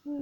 Moi,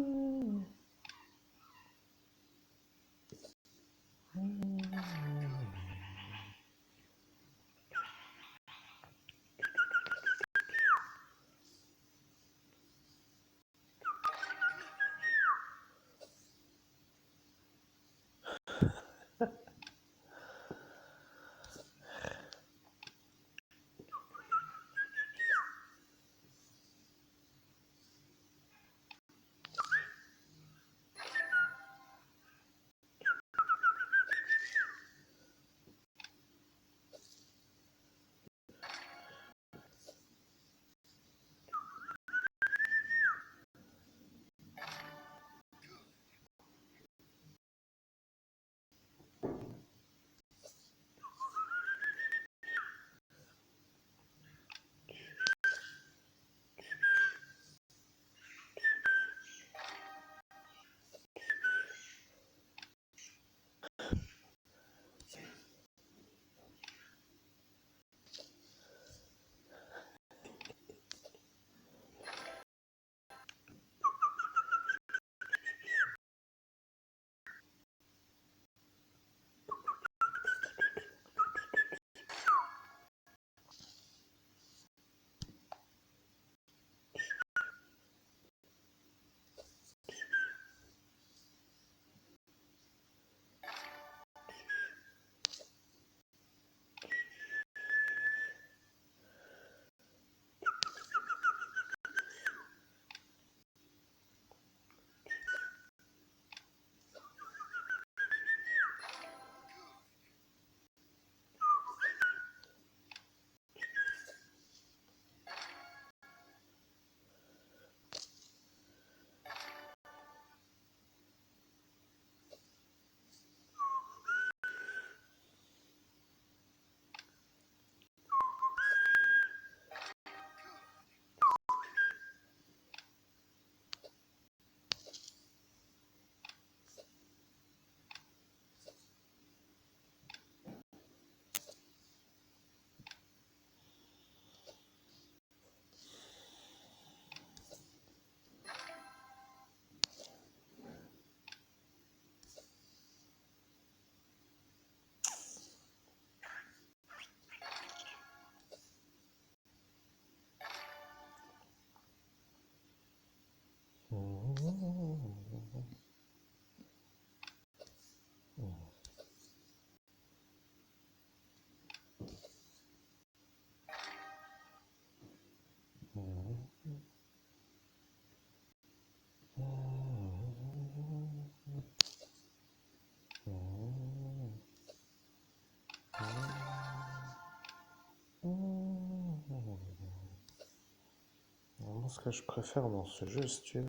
ce que je préfère dans ce jeu, si tu veux,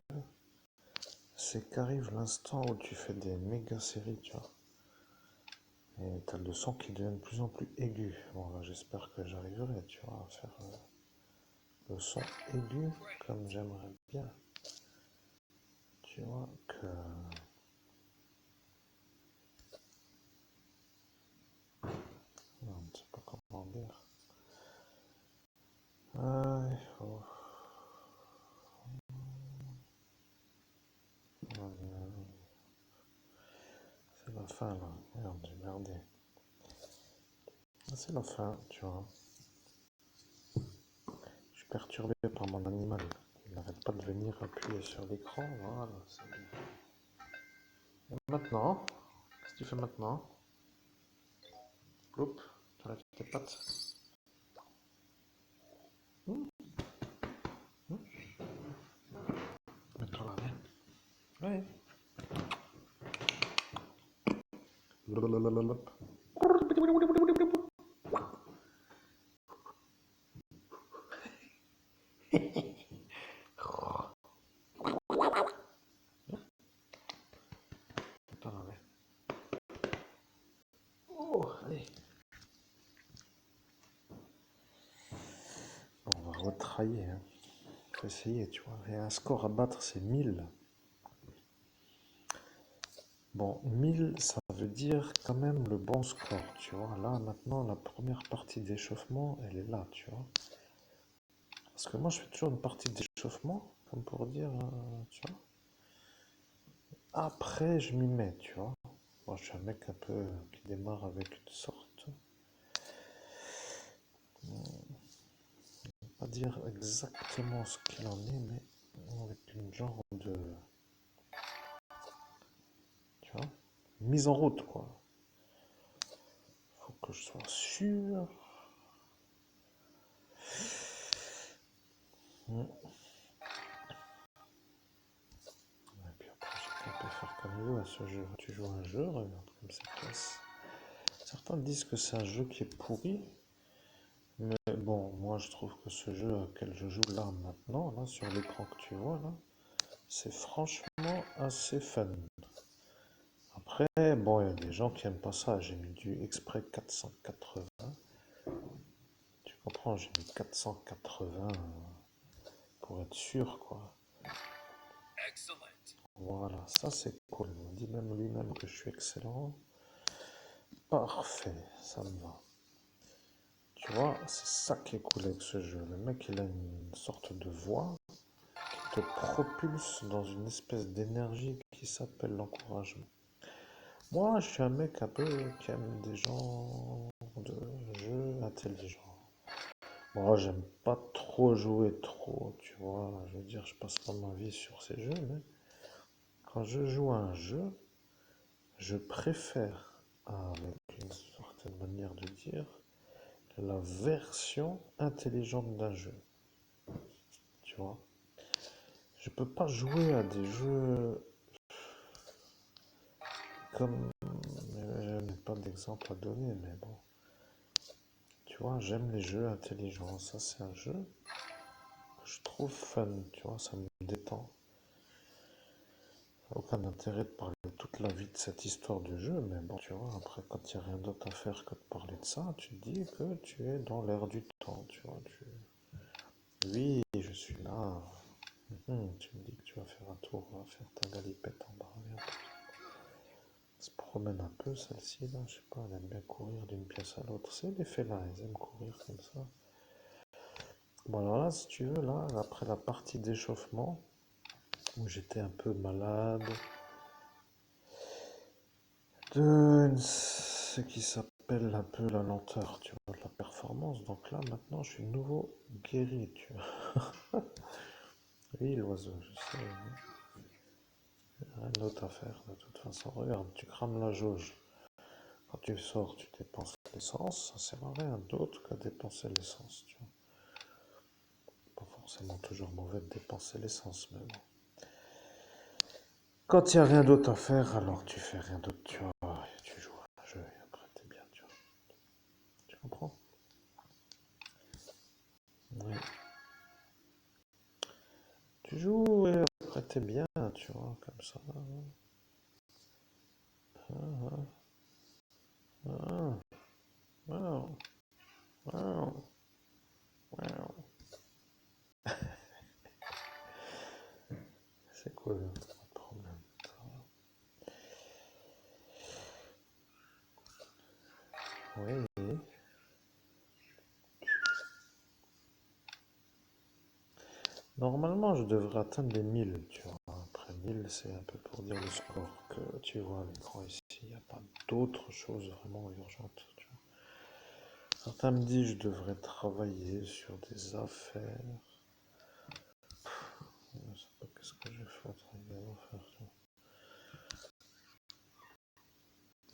c'est qu'arrive l'instant où tu fais des méga séries, tu vois. Et t'as le son qui devient de plus en plus aigu. Bon, là, j'espère que j'arriverai, tu vois, à faire le son aigu comme j'aimerais bien. Tu vois, que... Non, je ne sais pas comment dire. Ah, oh. C'est la fin, là. Merde, j'ai merdé. Ah, c'est la fin, tu vois. Je suis perturbé par mon animal. Il n'arrête pas de venir appuyer sur l'écran. Voilà, c'est bien. Et maintenant, qu'est-ce que tu fais maintenant? Ploup, tu lèves tes pattes. Mets-toi là, viens. Oui. Blablabla. Mets-toi là, viens. Oh, allez. Bon, on va retrailler. Hein. Faut essayer, tu vois. Et un score à battre, c'est 1000. Bon, 1000, ça veut dire quand même le bon score, tu vois. Là, maintenant, la première partie d'échauffement, elle est là, tu vois. Parce que moi, je fais toujours une partie d'échauffement, comme pour dire, tu vois. Après, je m'y mets, tu vois. Moi, je suis un mec un peu qui démarre avec une sorte, pas dire exactement ce qu'il en est, mais avec une genre de, tu vois, mise en route, quoi. Faut que je sois sûr. Mm. Et puis après, chacun peut faire comme il veut à ce jeu. Tu joues à un jeu, regarde comme ça classe. Certains disent que c'est un jeu qui est pourri, mais bon, moi je trouve que ce jeu auquel je joue là maintenant, là sur l'écran que tu vois là, c'est franchement assez fun. Après, bon, il y a des gens qui aiment pas ça. J'ai mis du exprès 480. Tu comprends, j'ai mis 480 pour être sûr, quoi. Voilà, ça c'est cool. Il me dit même lui-même que je suis excellent. Parfait, ça me va. Tu vois, c'est ça qui est cool avec ce jeu. Le mec, il a une sorte de voix qui te propulse dans une espèce d'énergie qui s'appelle l'encouragement. Moi, je suis un mec un peu qui aime des gens de jeux intelligents. Moi, j'aime pas trop jouer trop, tu vois. Je veux dire, je passe pas ma vie sur ces jeux, mais quand je joue à un jeu, je préfère, avec une certaine manière de dire, la version intelligente d'un jeu, tu vois. Je peux pas jouer à des jeux comme... Je n'ai pas d'exemple à donner, mais bon. Tu vois, j'aime les jeux intelligents. Ça, c'est un jeu que je trouve fun, tu vois, ça me détend. Aucun intérêt de parler toute la vie de cette histoire de jeu, mais bon, tu vois, après, quand il n'y a rien d'autre à faire que de parler de ça, tu te dis que tu es dans l'air du temps, tu vois. Oui, je suis là. Tu me dis que tu vas faire un tour, on va faire ta galipette en bas. Regarde. Elle se promène un peu, celle-ci, là, je sais pas, elle aime bien courir d'une pièce à l'autre. C'est les félins, ils aiment courir comme ça. Bon, alors là, si tu veux, là, après la partie d'échauffement, où j'étais un peu malade, de ce qui s'appelle un peu la lenteur, tu vois, de la performance. Donc là, maintenant, je suis nouveau guéri, tu vois. Oui, l'oiseau, je sais. Rien d'autre à faire, de toute façon. Regarde, tu crames la jauge. Quand tu sors, tu dépenses l'essence. Ça sert à rien d'autre qu'à dépenser l'essence, tu vois. Pas forcément toujours mauvais de dépenser l'essence, mais bon. Quand il n'y a rien d'autre à faire, alors tu fais rien d'autre, tu vois. Et tu joues à un jeu et après t'es bien, tu vois. Tu comprends? Oui. Tu joues et après t'es bien, tu vois, comme ça. Ah, ah, wow, wow, wow. C'est cool, pas de problème. Oui, oui. Normalement, je devrais atteindre les 1000, tu vois. Après 1000, c'est un peu pour dire le score que tu vois à l'écran ici. Il n'y a pas d'autre chose vraiment urgente, tu vois. Certains me disent que je devrais travailler sur des affaires. Je ne sais pas qu'est-ce que je vais faire, travailler des affaires, tu vois.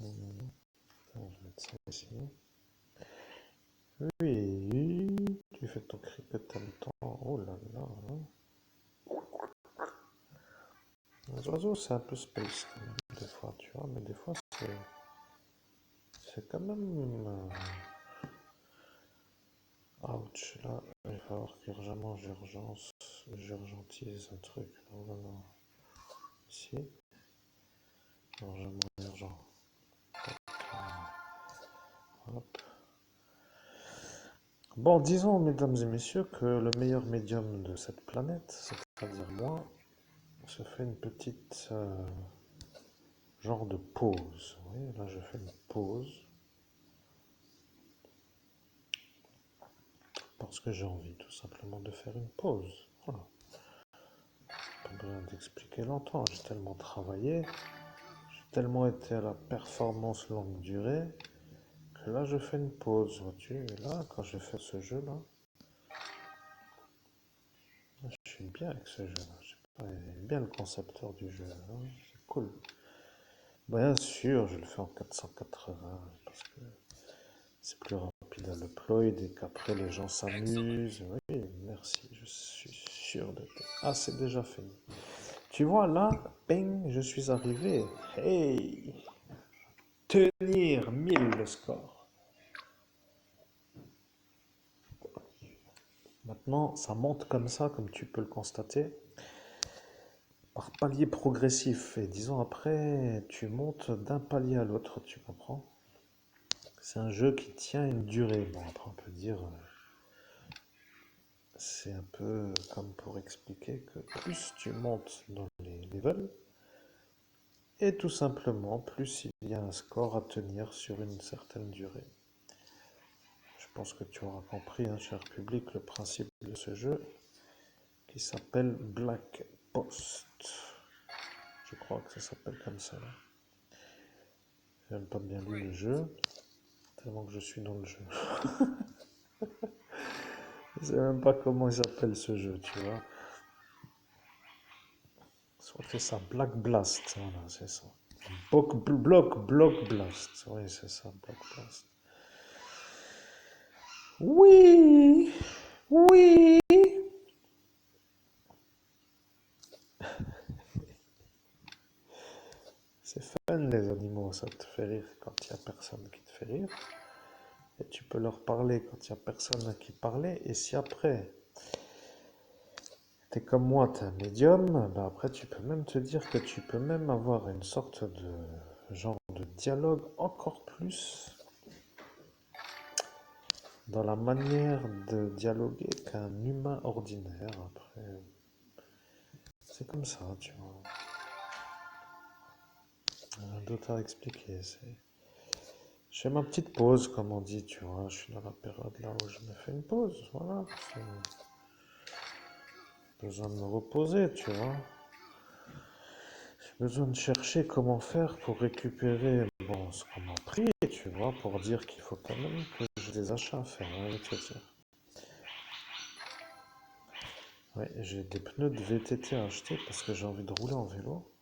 Attends, je vais mettre ça ici. Oui, tu fais ton cricket en même temps. Oh là là. Les oiseaux, c'est un peu space quand même, des fois, tu vois, mais des fois, c'est quand même. Ouch, là, il va falloir qu'urgemment j'urgentise un truc. Oh là là. Ici, urgemment, urgent. Hop. Bon, disons, mesdames et messieurs, que le meilleur médium de cette planète, c'est-à-dire moi, se fait une petite genre de pause. Vous voyez, là, je fais une pause parce que j'ai envie tout simplement de faire une pause. Voilà. Pas viens d'expliquer longtemps. J'ai tellement travaillé, j'ai tellement été à la performance longue durée que là, je fais une pause, vois-tu. Et là, quand je fais ce jeu-là, je suis bien avec ce jeu-là. Je sais pas, il est bien le concepteur du jeu, hein. C'est cool. Bien sûr, je le fais en 480 parce que c'est plus rapide à deploy et qu'après les gens s'amusent. Oui, merci, je suis sûr de toi. Ah, c'est déjà fini. Tu vois là, bing, je suis arrivé. Hey, tenir 1000 le score. Maintenant, ça monte comme ça, comme tu peux le constater, par palier progressif. Et disons après, tu montes d'un palier à l'autre, tu comprends? C'est un jeu qui tient une durée. Bon, après, on peut dire, c'est un peu comme pour expliquer que plus tu montes dans les levels, et tout simplement, plus il y a un score à tenir sur une certaine durée. Je pense que tu auras compris, hein, cher public, le principe de ce jeu qui s'appelle Black Post. Je crois que ça s'appelle comme ça. J'ai même pas bien lu le jeu, tellement que je suis dans le jeu. Je sais même pas comment il s'appelle ce jeu, tu vois. Soit c'est ça, Black Blast, voilà, c'est ça. Block Blast, oui, c'est ça, Block Blast. Oui, oui. C'est fun les animaux, ça te fait rire quand il n'y a personne qui te fait rire. Et tu peux leur parler quand il n'y a personne à qui parler. Et si après, t'es comme moi, t'es un médium, bah après tu peux même te dire que tu peux même avoir une sorte de genre de dialogue encore plus dans la manière de dialoguer qu'un humain ordinaire. Après, c'est comme ça, tu vois. Rien d'autre à expliquer. Je fais ma petite pause, comme on dit, tu vois. Je suis dans la période là où je me fais une pause, voilà. J'ai besoin de me reposer, tu vois. J'ai besoin de chercher comment faire pour récupérer bon, ce qu'on m'a pris, tu vois, pour dire qu'il faut quand même que j'ai des achats à faire, hein, je veux dire. Ouais, j'ai des pneus de VTT à acheter parce que j'ai envie de rouler en vélo.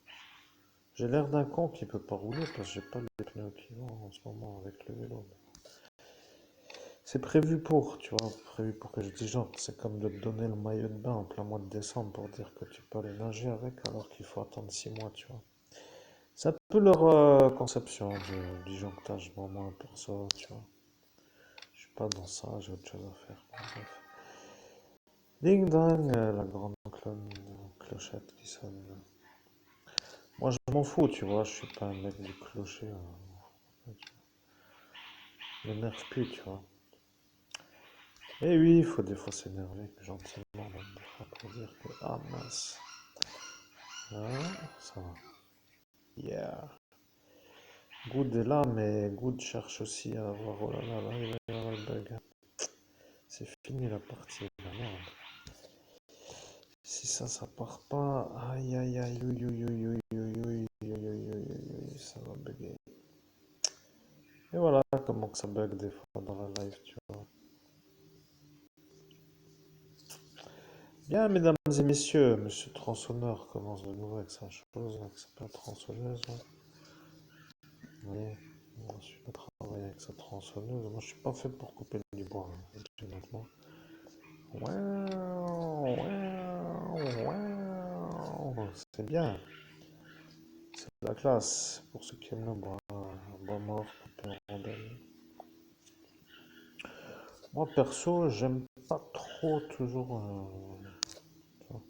J'ai l'air d'un con qui peut pas rouler parce que j'ai pas les pneus qui vont en ce moment avec le vélo. C'est prévu pour, tu vois, prévu pour que je dise genre, c'est comme de te donner le maillot de bain en plein mois de décembre pour dire que tu peux aller nager avec alors qu'il faut attendre 6 mois, tu vois. C'est un peu leur conception de disjonctage, bon, moi, perso, tu vois. Je suis pas dans ça, j'ai autre chose à faire. Bon, bref. Ding dong, la grande clochette qui sonne. Moi, je m'en fous, tu vois, je suis pas un mec du clocher. Je m'énerve plus, tu vois. Et oui, il faut des fois s'énerver gentiment, même des fois pour dire que, ah mince, hein, ça va. Yeah. Good est là, mais Good cherche aussi à avoir, oh là là, là, il va y avoir le bug. C'est fini la partie, la merde. Si ça part pas, aïe aïe aïe, oui, oui, oui, oui, oui, oui, oui, oui, oui, oui, ça va bugger. Et voilà comment que ça bug des fois dans la live, tu vois. Bien, mesdames et messieurs, monsieur Tronçonneur commence de nouveau avec sa chose, avec sa paire tronçonneuse. Oui, moi je suis pas travailler avec sa tronçonneuse. Moi je suis pas fait pour couper du bois, hein, honnêtement. Waouh, waouh, waouh. C'est bien, c'est de la classe pour ceux qui aiment le bois. Un bois mort, coupé en rondelles. Moi perso, j'aime pas trop toujours. Tu vois.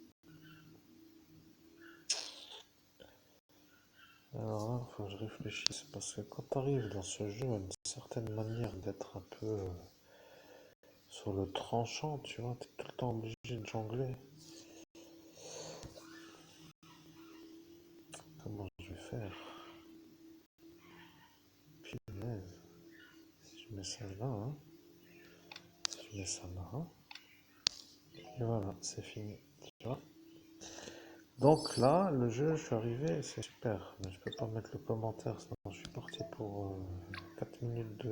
Alors là, faut que je réfléchisse parce que quand tu arrives dans ce jeu à une certaine manière d'être un peu sur le tranchant, tu vois, t'es tout le temps obligé de jongler. Comment je vais faire? Punaise. Si je mets ça là, hein, si je mets ça là, hein, et voilà, c'est fini. Tu vois? Donc là, le jeu, je suis arrivé, c'est super. Mais je peux pas mettre le commentaire, sinon je suis parti pour 4 minutes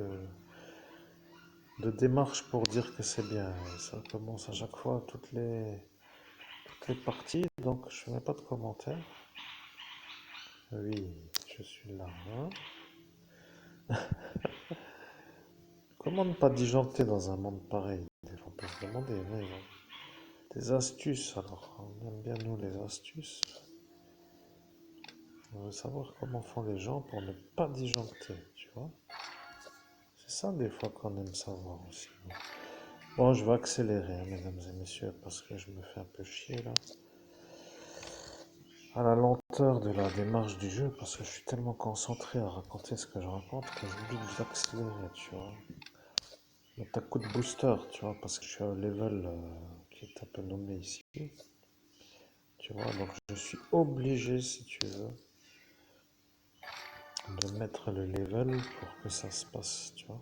de démarche pour dire que c'est bien. Et ça commence à chaque fois, toutes les parties, donc je mets pas de commentaire. Oui, je suis là, hein. Comment ne pas disjoncter dans un monde pareil? On peut se demander, mais bon. Des astuces, alors, on aime bien nous les astuces. On veut savoir comment font les gens pour ne pas disjoncter, tu vois. C'est ça des fois qu'on aime savoir aussi. Bon, je vais accélérer, hein, mesdames et messieurs, parce que je me fais un peu chier là. À la lenteur de la démarche du jeu, parce que je suis tellement concentré à raconter ce que je raconte que j'oublie d'accélérer, tu vois. Donc, un coup de booster, tu vois, parce que je suis à un level qui est un peu nommé ici. Tu vois, donc je suis obligé, si tu veux, de mettre le level pour que ça se passe, tu vois.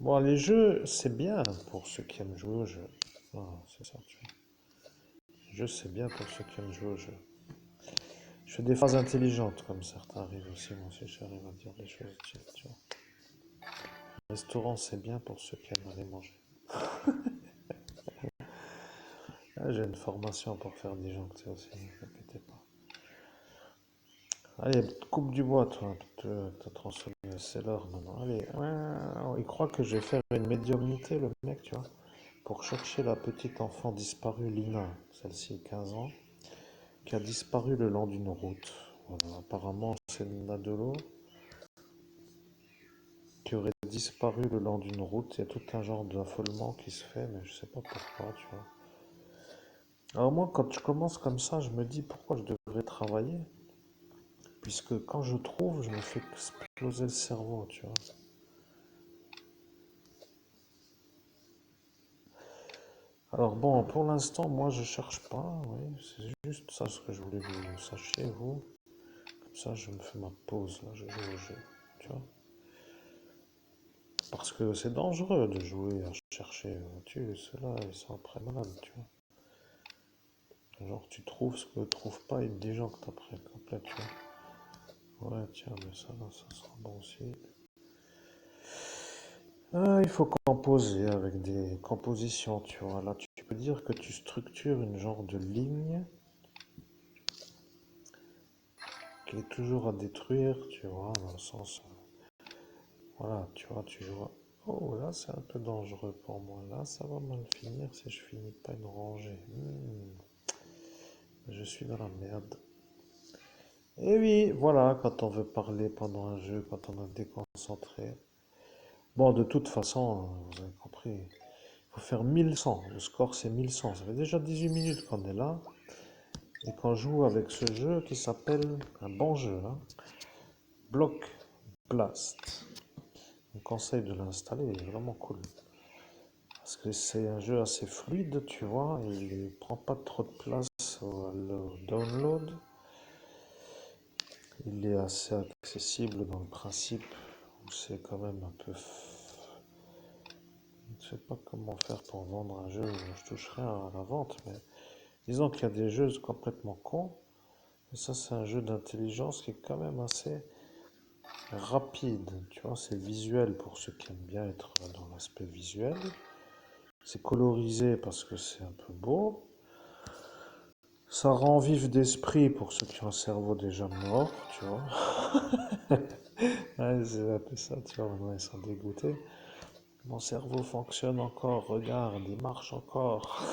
Bon, les jeux, c'est bien pour ceux qui aiment jouer au jeu. Voilà, c'est ça, tu vois. Les jeux, c'est bien pour ceux qui aiment jouer au jeu. Je fais des phrases intelligentes, comme certains arrivent aussi, moi aussi j'arrive à dire des choses utiles, tu vois. Le restaurant, c'est bien pour ceux qui aiment aller manger. Ah, j'ai une formation pour faire disjoncter aussi, ne vous inquiétez pas. Allez, coupe du bois, toi, t'as transformé, c'est l'heure maintenant. Allez, il croit que je vais faire une médiumnité, le mec, tu vois, pour chercher la petite enfant disparue, Lina, celle-ci, 15 ans, qui a disparu le long d'une route. Voilà, apparemment, c'est Lina Delot qui aurait disparu le long d'une route. Il y a tout un genre d'affolement qui se fait, mais je sais pas pourquoi, tu vois. Alors moi, quand je commence comme ça, je me dis pourquoi je devrais travailler, puisque quand je trouve, je me fais exploser le cerveau, tu vois. Alors bon, pour l'instant, moi, je cherche pas, oui, c'est juste ça ce que je voulais que vous sachiez, vous. Comme ça, je me fais ma pause, là, je joue au jeu, tu vois. Parce que c'est dangereux de jouer à chercher, tu ceux-là, ils sont après malades, tu vois. Genre, tu trouves ce que trouve pas, ils te disjonctent après, complet, tu vois. Ouais, tiens, mais ça sera bon aussi. Ah, il faut composer avec des compositions, tu vois. Là, tu peux dire que tu structures une genre de ligne qui est toujours à détruire, tu vois, dans le sens, voilà, tu vois, tu vois. Oh, là, c'est un peu dangereux pour moi. Là, ça va mal finir si je finis pas une rangée. Je suis dans la merde. Et oui, voilà, quand on veut parler pendant un jeu, quand on est déconcentré. Bon, de toute façon, vous avez compris, il faut faire 1100. Le score, c'est 1100. Ça fait déjà 18 minutes qu'on est là et qu'on joue avec ce jeu qui s'appelle un bon jeu, hein, Block Blast. Je vous conseille de l'installer, il est vraiment cool. Parce que c'est un jeu assez fluide, tu vois, et il ne prend pas trop de place au download. Il est assez accessible dans le principe, où c'est quand même un peu... Je ne sais pas comment faire pour vendre un jeu où je touche rien à la vente, mais disons qu'il y a des jeux complètement cons. Et ça, c'est un jeu d'intelligence qui est quand même assez rapide. Tu vois, c'est visuel pour ceux qui aiment bien être dans l'aspect visuel. C'est colorisé parce que c'est un peu beau. Ça rend vif d'esprit pour ceux qui ont un cerveau déjà mort, tu vois. Ouais, c'est un peu ça, tu vois, maintenant ils sont dégoûtés. Mon cerveau fonctionne encore, regarde, il marche encore.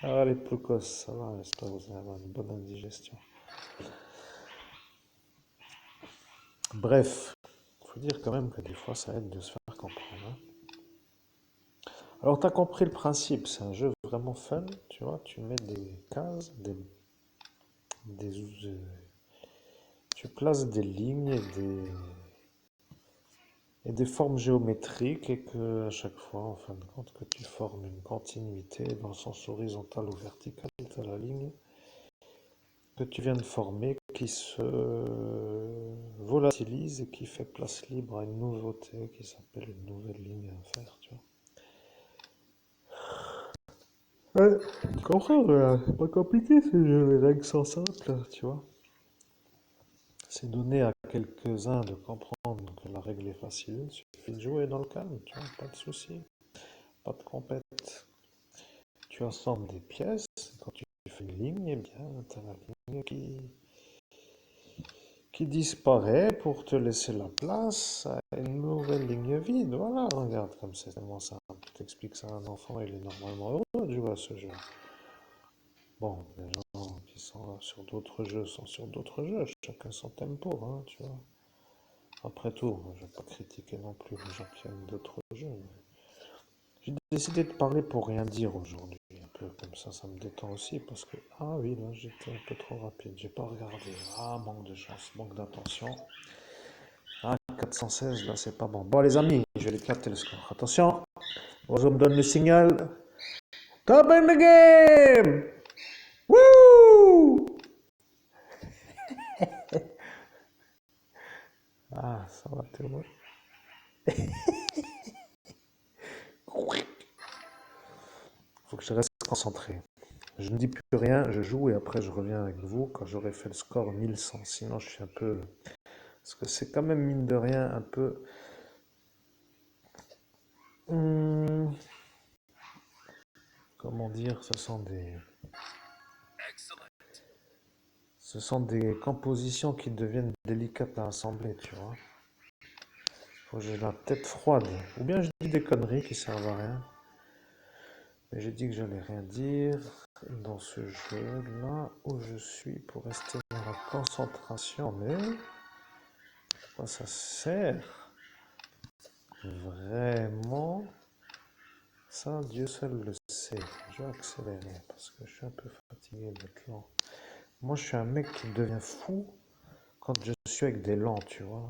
Ah, les poucos, ça va, j'espère que vous allez avoir une bonne indigestion. Bref, il faut dire quand même que des fois ça aide de se faire comprendre, hein. Alors, tu as compris le principe, c'est un jeu vraiment fun, tu vois, tu mets des cases, des, tu places des lignes et des formes géométriques et que à chaque fois, en fin de compte, que tu formes une continuité dans le sens horizontal ou vertical de la ligne que tu viens de former qui se volatilise et qui fait place libre à une nouveauté qui s'appelle une nouvelle ligne à faire, tu vois. Ouais, tu comprends, c'est pas compliqué ce jeu, les règles sont simples, tu vois. C'est donné à quelques-uns de comprendre que la règle est facile, il suffit de jouer dans le calme, tu vois, pas de souci, pas de compète. Tu assembles des pièces, quand tu fais une ligne, eh bien, tu as la ligne qui disparaît pour te laisser la place à une nouvelle ligne vide. Voilà, regarde comme c'est tellement simple. Tu t'expliques ça à un enfant, il est normalement heureux de jouer à ce jeu. Bon, les gens qui sont sur d'autres jeux sont sur d'autres jeux, chacun son tempo, hein, tu vois. Après tout, je ne vais pas critiquer non plus les gens qui aiment d'autres jeux. J'ai décidé de parler pour rien dire aujourd'hui, un peu comme ça me détend aussi, parce que, ah oui, là j'étais un peu trop rapide, j'ai pas regardé. Ah, manque de chance, manque d'attention. Ah, 416, là c'est pas bon. Bon les amis, je vais les capter le score. Attention, Ozo me donne le signal. Top in the game! Wouh! Ah, ça va, t'es bon. Faut que je reste concentré. Je ne dis plus rien, je joue et après je reviens avec vous quand j'aurai fait le score 1100. Sinon, je suis un peu. Parce que c'est quand même, mine de rien, un peu. hum, comment dire, ce sont des compositions qui deviennent délicates à assembler, tu vois. Faut que j'ai la tête froide. Ou bien je dis des conneries qui servent à rien. Mais j'ai dit que j'allais rien dire dans ce jeu-là où je suis pour rester dans la concentration. Mais à quoi ça sert vraiment? Ça, Dieu seul le sait. Je vais accélérer parce que je suis un peu fatigué d'être lent. Moi, je suis un mec qui devient fou quand je suis avec des lents, tu vois.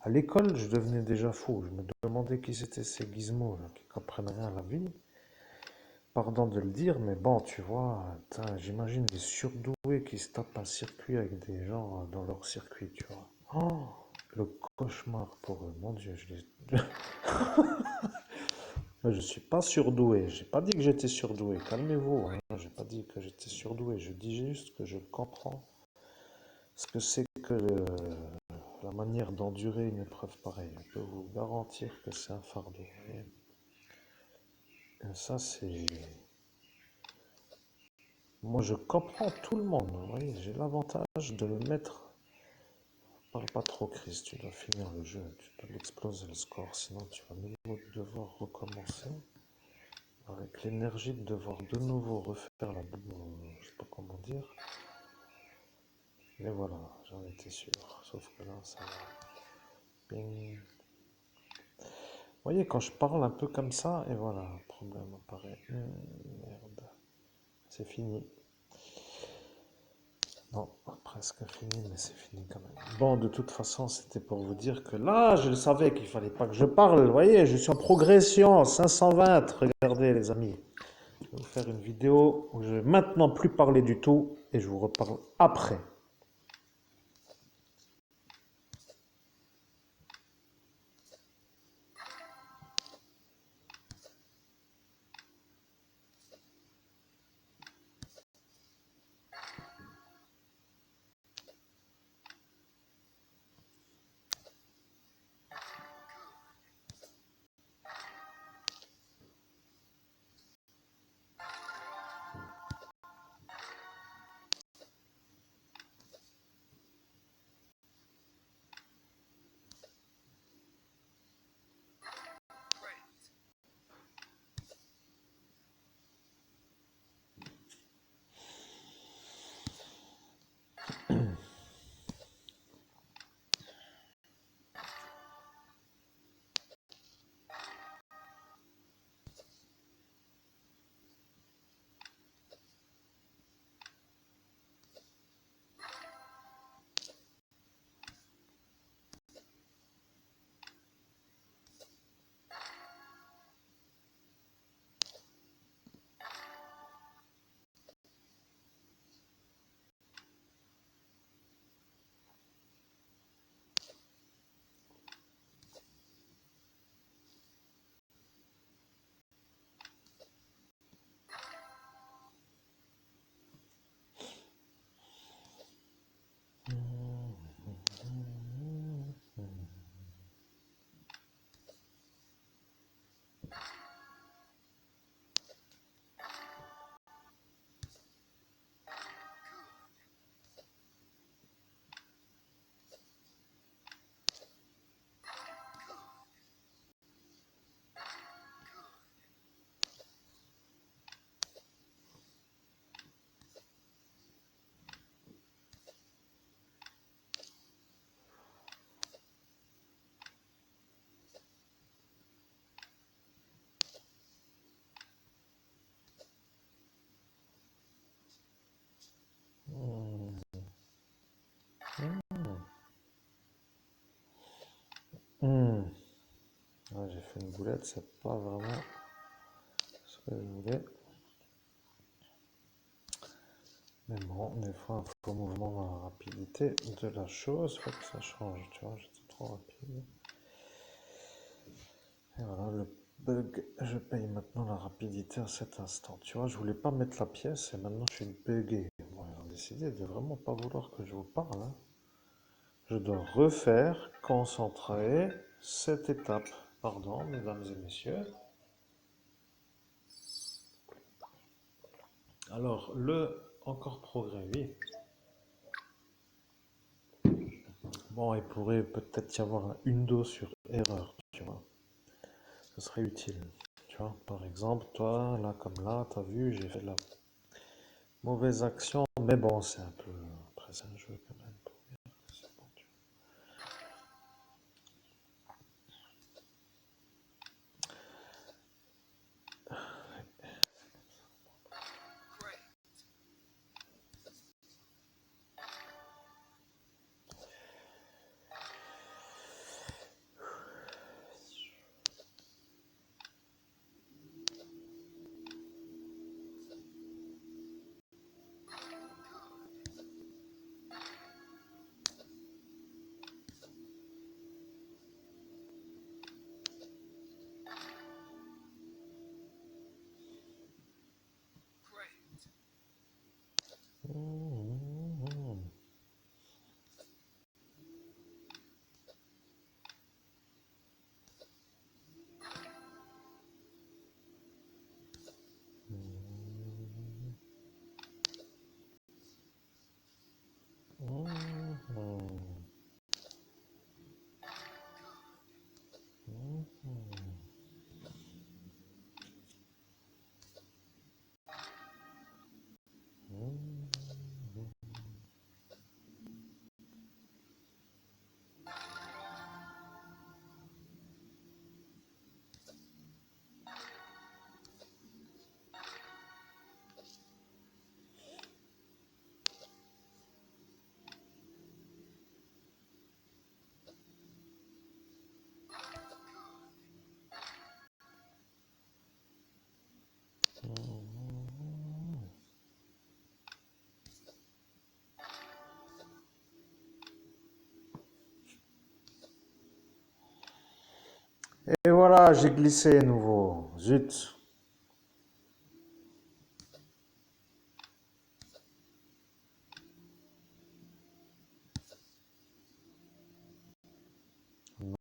À l'école, je devenais déjà fou. Je me demandais qui c'était ces gizmos là, qui comprennent rien à la vie. Pardon de le dire, mais bon, tu vois, j'imagine des surdoués qui se tapent un circuit avec des gens dans leur circuit, tu vois. Oh, le cauchemar pour eux, mon Dieu, je suis pas surdoué, j'ai pas dit que j'étais surdoué, calmez-vous, hein. J'ai pas dit que j'étais surdoué, je dis juste que je comprends ce que c'est que la manière d'endurer une épreuve pareille. Je peux vous garantir que c'est un fardeau. Et ça, c'est. Moi, je comprends tout le monde. Vous voyez, j'ai l'avantage de le mettre. Parle pas trop, Chris. Tu dois finir le jeu. Tu dois l'exploser le score. Sinon, tu vas devoir recommencer. Avec l'énergie de devoir de nouveau refaire la boue. Je sais pas comment dire. Mais voilà, j'en étais sûr. Sauf que là, ça va. Ping. Vous voyez, quand je parle un peu comme ça, et voilà, un problème apparaît. Merde. C'est fini. Non, presque fini, mais c'est fini quand même. Bon, de toute façon, c'était pour vous dire que là, je le savais qu'il fallait pas que je parle. Vous voyez, je suis en progression, 520. Regardez, les amis. Je vais vous faire une vidéo où je vais maintenant plus parler du tout et je vous reparle après. une boulette, c'est pas vraiment ce que je voulais. Mais bon, des fois, un faux mouvement dans la rapidité de la chose, faut que ça change, tu vois, j'étais trop rapide. Et voilà, le bug, je paye maintenant la rapidité à cet instant. Tu vois, je voulais pas mettre la pièce et maintenant je suis bugué. Bon, ils ont décidé de vraiment pas vouloir que je vous parle, hein. Je dois refaire, concentrer cette étape. Pardon, mesdames et messieurs. Alors, le encore progrès, oui. Bon, il pourrait peut-être y avoir un undo sur erreur, tu vois. Ce serait utile. Tu vois, par exemple, toi, là comme là, t'as vu, j'ai fait la mauvaise action, mais bon, c'est un peu. Après, c'est un jeu quand même. C'est bon, tu Et voilà, j'ai glissé à nouveau. Zut.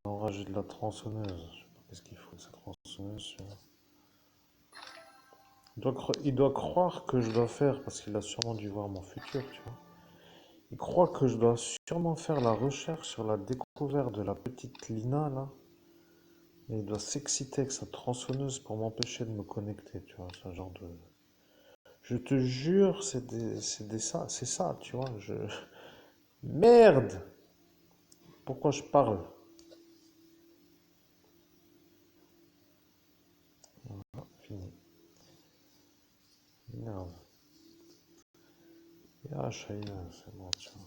On rajoute de la tronçonneuse. Je sais pas qu'est-ce qu'il faut, cette tronçonneuse. Il doit croire que je dois faire, parce qu'il a sûrement dû voir mon futur, tu vois. Il croit que je dois sûrement faire la recherche sur la découverte de la petite Lina, là. Et il doit s'exciter avec sa tronçonneuse pour m'empêcher de me connecter, tu vois. C'est un genre de... Je te jure, c'est ça, tu vois. Merde! Pourquoi je parle? Ah, fini. Merde. Ah, Shaina, c'est bon, tu vois.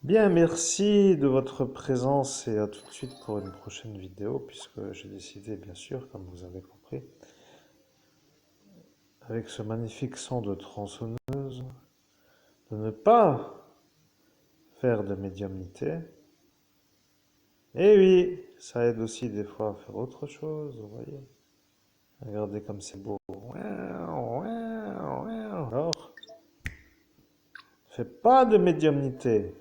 Bien, merci de votre présence et à tout de suite pour une prochaine vidéo, puisque j'ai décidé, bien sûr, comme vous avez compris, avec ce magnifique son de tronçonneuse, de ne pas faire de médiumnité. Et oui, ça aide aussi des fois à faire autre chose, vous voyez. Regardez comme c'est beau. Alors, fais pas de médiumnité.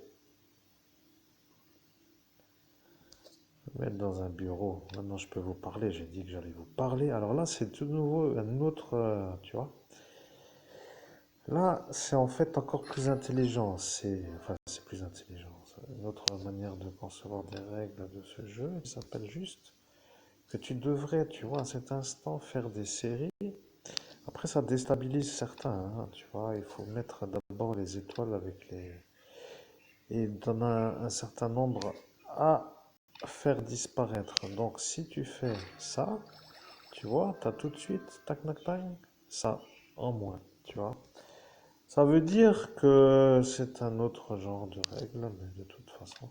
Je vais me mettre dans un bureau. Maintenant, je peux vous parler. J'ai dit que j'allais vous parler. Alors là, c'est tout nouveau, un autre, tu vois. Là, c'est en fait encore plus intelligent. C'est plus intelligent. C'est une autre manière de concevoir des règles de ce jeu. Il s'appelle juste que tu devrais, tu vois, à cet instant, faire des séries. Après, ça déstabilise certains, hein, tu vois. Il faut mettre d'abord les étoiles avec les... Et d'en un certain nombre à faire disparaître. Donc, si tu fais ça, tu vois, tu as tout de suite, tac, tac, tac, ça en moins, tu vois. Ça veut dire que c'est un autre genre de règle, mais de toute façon,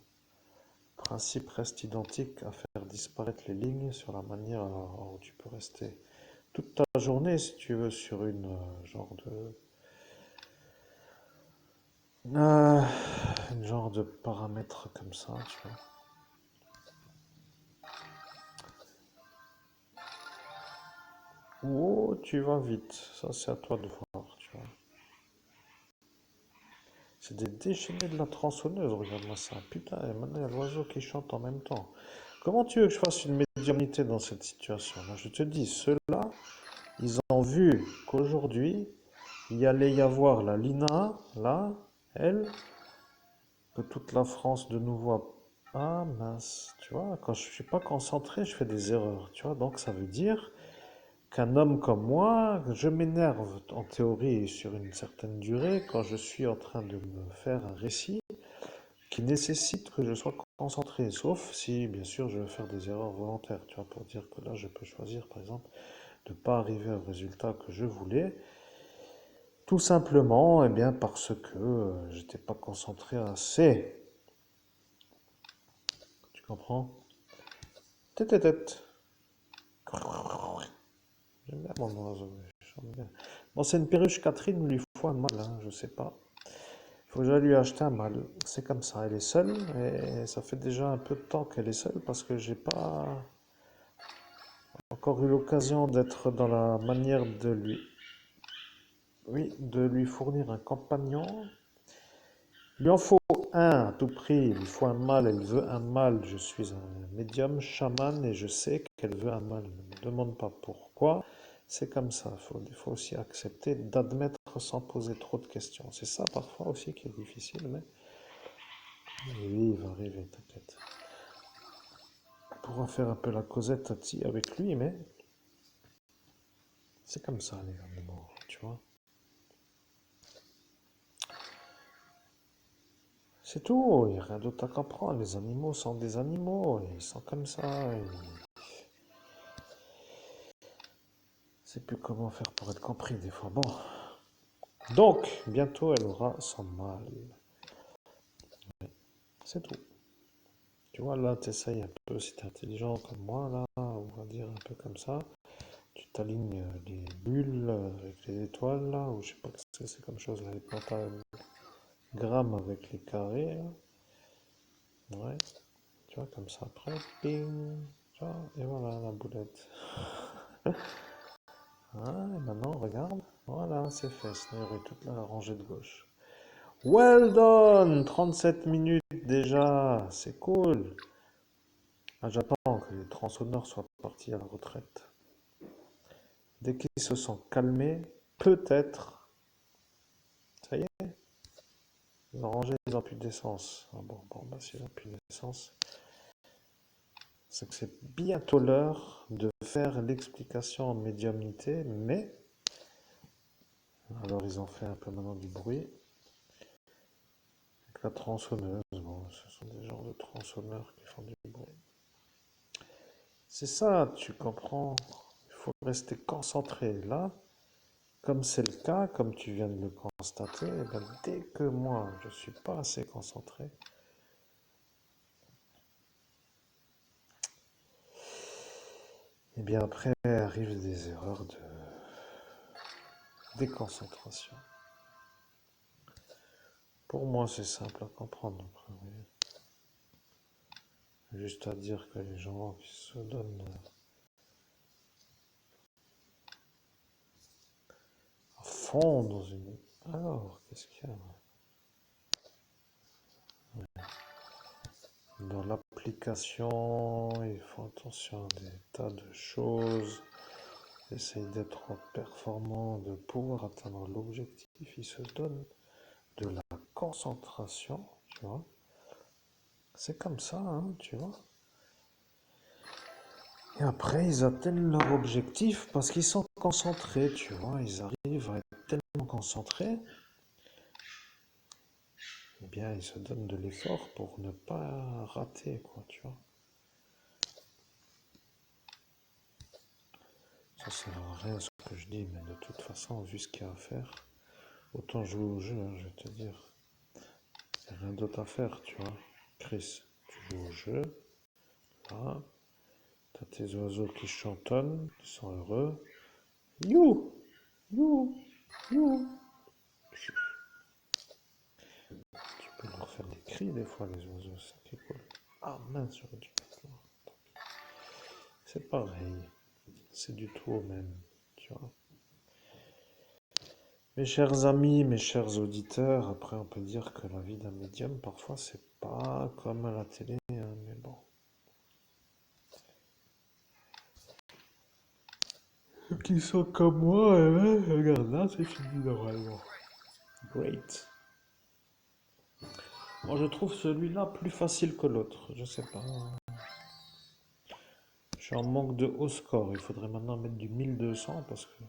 le principe reste identique à faire disparaître les lignes sur la manière où tu peux rester toute ta journée, si tu veux, sur une euh, une genre de paramètre comme ça, tu vois. Oh, tu vas vite, ça c'est à toi de voir, tu vois. C'est des déchaînés de la tronçonneuse, regarde-moi ça. Putain, et maintenant il y a l'oiseau qui chante en même temps. Comment tu veux que je fasse une médiumnité dans cette situation? Moi, je te dis, ceux-là, ils ont vu qu'aujourd'hui, il y allait y avoir la Lina, là, elle, que toute la France de nouveau Ah mince, tu vois, quand je suis pas concentré, je fais des erreurs, tu vois. Donc ça veut dire qu'un homme comme moi, je m'énerve en théorie sur une certaine durée quand je suis en train de me faire un récit qui nécessite que je sois concentré, sauf si, bien sûr, je veux faire des erreurs volontaires, tu vois, pour dire que là, je peux choisir, par exemple, de ne pas arriver au résultat que je voulais, tout simplement, eh bien, parce que j'étais pas concentré assez. Tu comprends? Tête à tête. J'aime bien mon oiseau. J'aime bien. Bon, c'est une perruche Catherine, il lui faut un mâle, hein, je sais pas. Il faut que j'aille lui acheter un mâle. C'est comme ça, elle est seule et ça fait déjà un peu de temps qu'elle est seule parce que j'ai pas encore eu l'occasion d'être dans la manière de lui, oui, de lui fournir un compagnon. Il lui en faut un à tout prix, il lui faut un mâle, elle veut un mâle. Je suis un médium chaman et je sais qu'elle veut un mâle. Ne me demande pas pourquoi. C'est comme ça, il faut aussi accepter d'admettre sans poser trop de questions. C'est ça parfois aussi qui est difficile, mais oui, il va arriver, t'inquiète. On pourra faire un peu la causette avec lui, mais c'est comme ça les animaux, tu vois. C'est tout, il n'y a rien d'autre à comprendre. Les animaux sont des animaux, ils sont comme ça. Je sais plus comment faire pour être compris des fois. Bon, donc, bientôt elle aura son mâle. C'est tout. Tu vois, là, tu essayes un peu, si tu es intelligent comme moi, là, on va dire un peu comme ça. Tu t'alignes les bulles avec les étoiles, là, ou je sais pas ce que c'est comme chose, là, les pentagrammes avec les carrés, là. Ouais, tu vois, comme ça, après, ping, tu vois, et voilà la boulette. Ah, et maintenant, regarde, voilà, c'est fait, sinon il y aurait toute la rangée de gauche. Well done! 37 minutes déjà, c'est cool. Ah, j'attends que les tronçonneurs soient partis à la retraite. Dès qu'ils se sont calmés, peut-être, ça y est, ils ont rangé, ils n'ont plus d'essence. Ah bon, bah s'ils n'ont plus d'essence, c'est que c'est bientôt l'heure de faire l'explication en médiumnité, mais, alors ils ont fait un peu maintenant du bruit, avec la tronçonneuse, bon, ce sont des genres de tronçonneurs qui font du bruit. C'est ça, tu comprends, il faut rester concentré là. Comme c'est le cas, comme tu viens de le constater, eh ben, dès que moi, je ne suis pas assez concentré, et bien après arrivent des erreurs de déconcentration. Pour moi, c'est simple à comprendre. Après, oui. Juste à dire que les gens qui se donnent à fond dans une... Alors, qu'est-ce qu'il y a dans l'application? Ils font attention à des tas de choses. Essayent d'être performants, de pouvoir atteindre l'objectif. Ils se donnent de la concentration, tu vois. C'est comme ça, hein, tu vois. Et après, ils atteignent leur objectif parce qu'ils sont concentrés, tu vois. Ils arrivent à être tellement concentrés, eh bien, ils se donnent de l'effort pour ne pas rater, quoi, tu vois. Ça sert à rien ce que je dis, mais de toute façon, vu ce qu'il y a à faire, autant jouer au jeu, hein, je vais te dire. Il n'y a rien d'autre à faire, tu vois. Chris, tu joues au jeu, là, t'as tes oiseaux qui chantonnent, qui sont heureux. You, you, you. Tu peux leur faire des cris des fois, les oiseaux, c'est ça qui est cool. Ah mince, j'aurais dû mettre là. C'est pareil, c'est du tout au même, tu vois. Mes chers amis, mes chers auditeurs, après on peut dire que la vie d'un médium, parfois c'est pas comme à la télé, hein, mais bon. Ceux qui sont comme moi, regarde là, c'est fini normalement. Great. Moi je trouve celui-là plus facile que l'autre, je sais pas. Je suis en manque de haut score, il faudrait maintenant mettre du 1200 parce que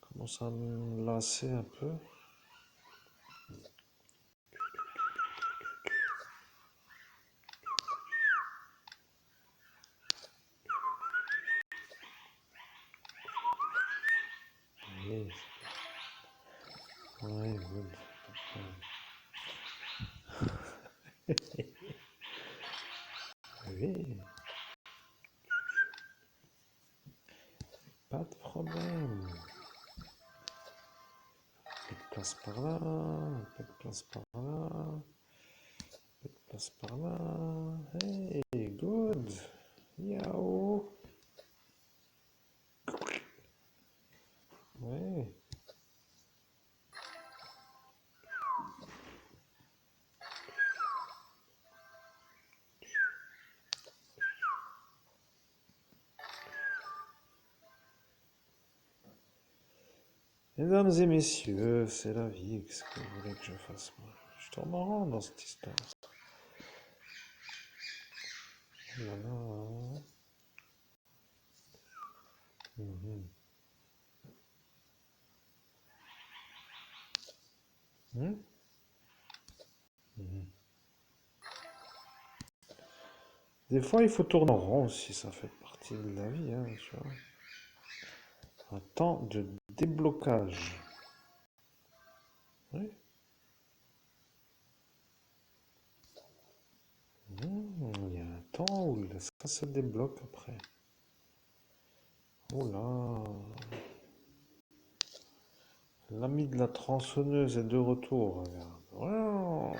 je commence à me lasser un peu. Oui, oui, good. Oui, pas de problème. Un peu de place par là, un peu de place par là, un peu de place par là. Hey, good. Yao. Ouais. Mesdames et messieurs, c'est la vie. Qu'est-ce que vous voulez que je fasse, moi? Je tourne en rond dans cette histoire. Voilà. Mhm. Hmm. Mhm. Des fois, il faut tourner en rond aussi, ça fait partie de la vie, hein, tu vois. Un temps de déblocage. Oui. Il y a un temps où ça se débloque après. Oula. L'ami de la tronçonneuse est de retour, regarde. Oh.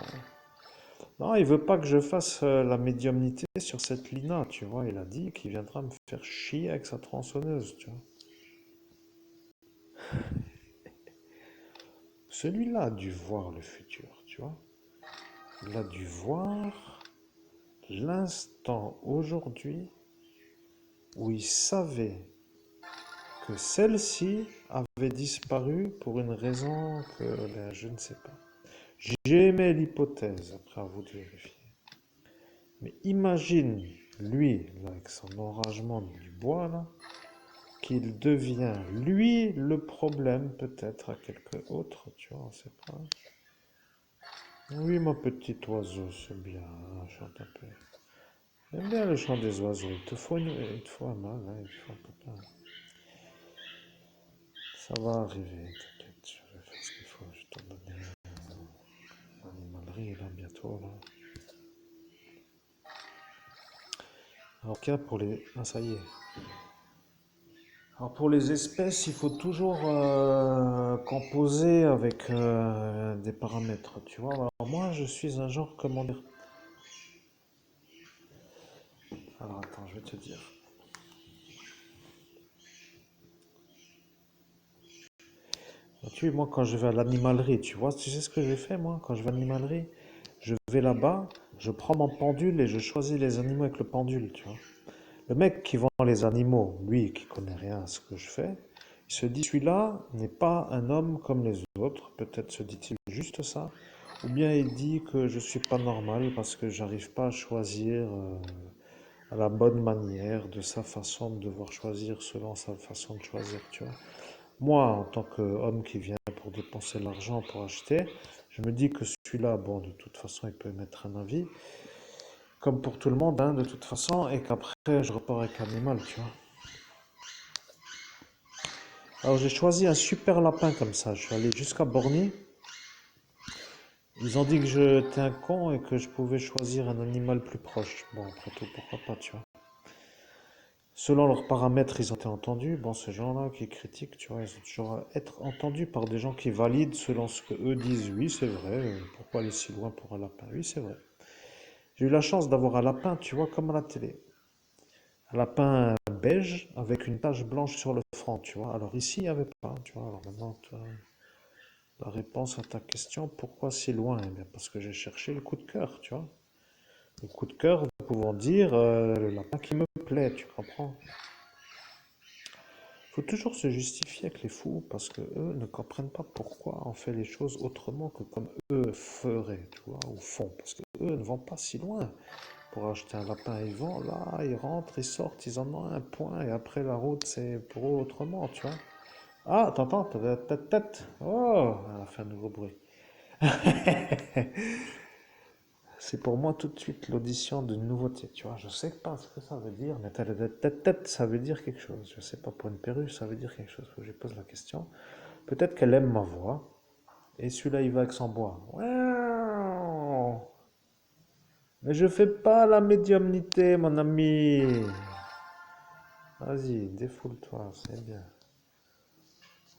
Non, il veut pas que je fasse la médiumnité sur cette Lina, tu vois. Il a dit qu'il viendra me faire chier avec sa tronçonneuse, tu vois. Celui-là a dû voir le futur, tu vois. Il a dû voir l'instant aujourd'hui où il savait que celle-ci avait disparu pour une raison que ben, je ne sais pas. J'émets l'hypothèse, après à vous de vérifier. Mais imagine, lui, là, avec son enragement du bois, là, qu'il devient, lui, le problème, peut-être, à quelqu'un autre, tu vois, on sait pas. Oui, mon petit oiseau, c'est bien, chante un peu. J'aime bien le chant des oiseaux, il te faut un mâle, hein, il te faut un copain. Ça va arriver, t'inquiète, je vais faire ce qu'il faut, je t'en donner l'animalerie, là, bientôt, là. Alors, cas pour les... Ah, ça y est. Alors pour les espèces, il faut toujours composer avec des paramètres, tu vois. Alors moi, je suis un genre, comment dire? Alors attends, je vais te dire. Tu vois, moi, quand je vais à l'animalerie, tu vois, tu sais ce que j'ai fait, moi, quand je vais à l'animalerie? Je vais là-bas, je prends mon pendule et je choisis les animaux avec le pendule, tu vois. Le mec qui vend les animaux, lui, qui connaît rien à ce que je fais, il se dit, celui-là n'est pas un homme comme les autres, peut-être se dit-il juste ça, ou bien il dit que je suis pas normal parce que j'arrive pas à choisir à la bonne manière, de sa façon de devoir choisir selon sa façon de choisir, tu vois. Moi, en tant qu'homme qui vient pour dépenser l'argent pour acheter, je me dis que celui-là, bon, de toute façon, il peut émettre un avis, comme pour tout le monde, hein, de toute façon, et qu'après, je repars avec l'animal, tu vois. Alors, j'ai choisi un super lapin comme ça. Je suis allé jusqu'à Borny. Ils ont dit que j'étais un con et que je pouvais choisir un animal plus proche. Bon, après tout, pourquoi pas, tu vois. Selon leurs paramètres, ils ont été entendus. Bon, ces gens-là qui critiquent, tu vois, ils ont toujours à être entendus par des gens qui valident selon ce que eux disent. Oui, c'est vrai. Pourquoi aller si loin pour un lapin? Oui, c'est vrai. J'ai eu la chance d'avoir un lapin, tu vois, comme à la télé. Un lapin beige avec une tache blanche sur le front, tu vois. Alors ici, il n'y avait pas, tu vois. Alors maintenant, tu vois, la réponse à ta question, pourquoi si loin? Eh bien, parce que j'ai cherché le coup de cœur, tu vois. Le coup de cœur, nous pouvons dire le lapin qui me plaît, tu comprends? Il faut toujours se justifier avec les fous parce que eux ne comprennent pas pourquoi on fait les choses autrement que comme eux feraient, tu vois, ou font. Parce que eux ne vont pas si loin pour acheter un lapin. Ils vont là, ils rentrent, ils sortent, ils en ont un point et après la route c'est pour eux autrement, tu vois. Ah, t'entends? Tête. Oh, elle a fait un nouveau bruit. C'est pour moi tout de suite l'audition d'une nouveauté, tu vois. Je sais pas ce que ça veut dire, mais tête, ça veut dire quelque chose. Je sais pas, pour une perruche, ça veut dire quelque chose. Faut que je pose la question. Peut-être qu'elle aime ma voix. Et celui-là, il va avec son bois. Ouah. Mais je fais pas la médiumnité, mon ami. Vas-y, défoule-toi, c'est bien.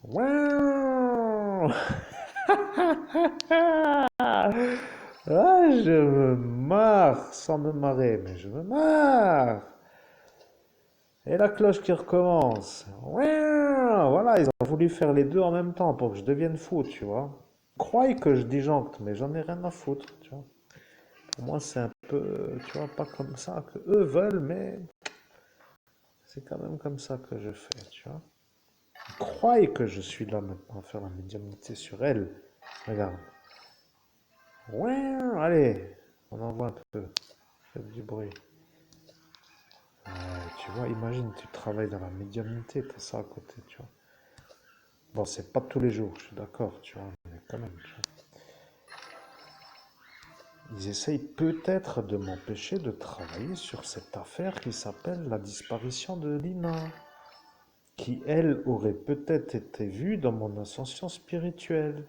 Ouah. Ah, je me marre sans me marrer, mais je me marre. Et la cloche qui recommence. Voilà, ils ont voulu faire les deux en même temps pour que je devienne fou, tu vois. Croyez que je disjoncte, mais j'en ai rien à foutre, tu vois. Pour moi, c'est un peu, tu vois, pas comme ça que eux veulent, mais c'est quand même comme ça que je fais, tu vois. Croyez que je suis là maintenant à faire la médiumnité sur elle. Regarde. Allez, on en voit un peu. Faites du bruit. Ouais, tu vois, imagine, tu travailles dans la médiumnité, t'as ça à côté, tu vois. Bon, c'est pas tous les jours, je suis d'accord, tu vois, mais quand même, tu vois. Ils essayent peut-être de m'empêcher de travailler sur cette affaire qui s'appelle la disparition de Lina, qui, elle, aurait peut-être été vue dans mon ascension spirituelle.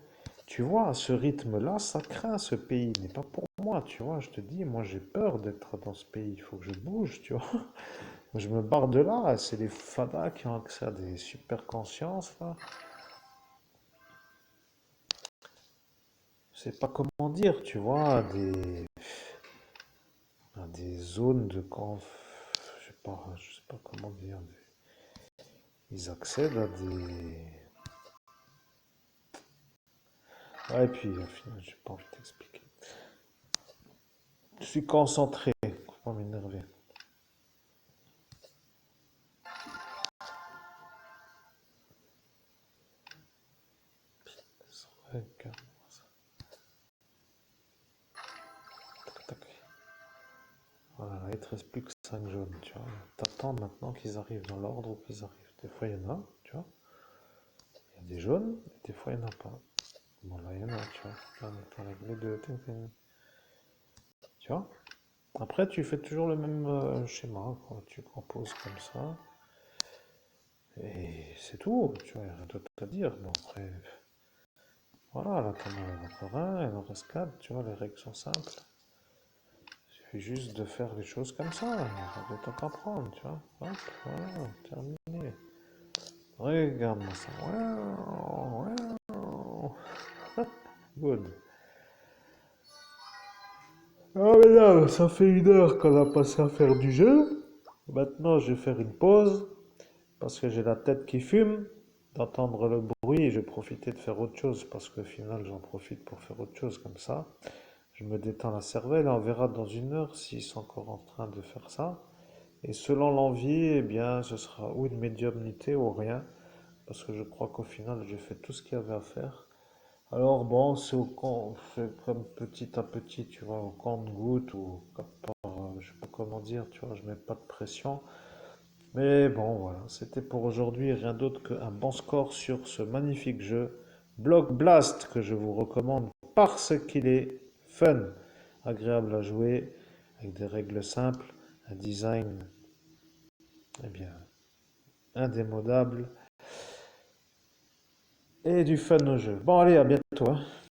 Tu vois, à ce rythme-là, ça craint ce pays, mais pas pour moi, tu vois. Je te dis, moi j'ai peur d'être dans ce pays, il faut que je bouge, tu vois. Je me barre de là, c'est les fadas qui ont accès à des super consciences, là. Je sais pas comment dire, tu vois, à des zones de conf... je sais pas comment dire. Ils accèdent à des... Ouais, et puis, au final, j'ai pas envie de t'expliquer. Je suis concentré, faut pas m'énerver. Regarde-moi ça. Tac, tac. Voilà, il te reste plus que 5 jaunes, tu vois. T'attends maintenant qu'ils arrivent dans l'ordre où qu'ils arrivent. Des fois, il y en a, tu vois. Il y a des jaunes, et des fois, il n'y en a pas. Bon, là, il y en a, tu vois. Là, t'enlèves les deux, tu vois. Après, tu fais toujours le même schéma, quoi. Tu composes comme ça. Et c'est tout, tu vois, il n'y a rien d'autre à dire. Bon, après, voilà, là, t'en as encore un, il en reste 4, tu vois, les règles sont simples. Il suffit juste de faire les choses comme ça, il n'y a pas de temps qu'à prendre, tu vois. Hop, voilà, terminé. Regarde-moi ça. Wow, wow. Good. Ah mais là, ça fait 1 heure qu'on a passé à faire du jeu. Maintenant, je vais faire une pause parce que j'ai la tête qui fume d'entendre le bruit et je vais profiter de faire autre chose parce qu'au final, j'en profite pour faire autre chose comme ça. Je me détends la cervelle et on verra dans 1 heure s'ils sont encore en train de faire ça. Et selon l'envie, eh bien, ce sera ou une médiumnité ou rien parce que je crois qu'au final, j'ai fait tout ce qu'il y avait à faire. Alors bon, c'est comme petit à petit, tu vois, au compte-gouttes ou je sais pas comment dire, tu vois, je mets pas de pression. Mais bon, voilà, c'était pour aujourd'hui, rien d'autre qu'un bon score sur ce magnifique jeu Block Blast que je vous recommande parce qu'il est fun, agréable à jouer, avec des règles simples, un design, eh bien, indémodable et du fun au jeu. Bon, allez, à bientôt, hein.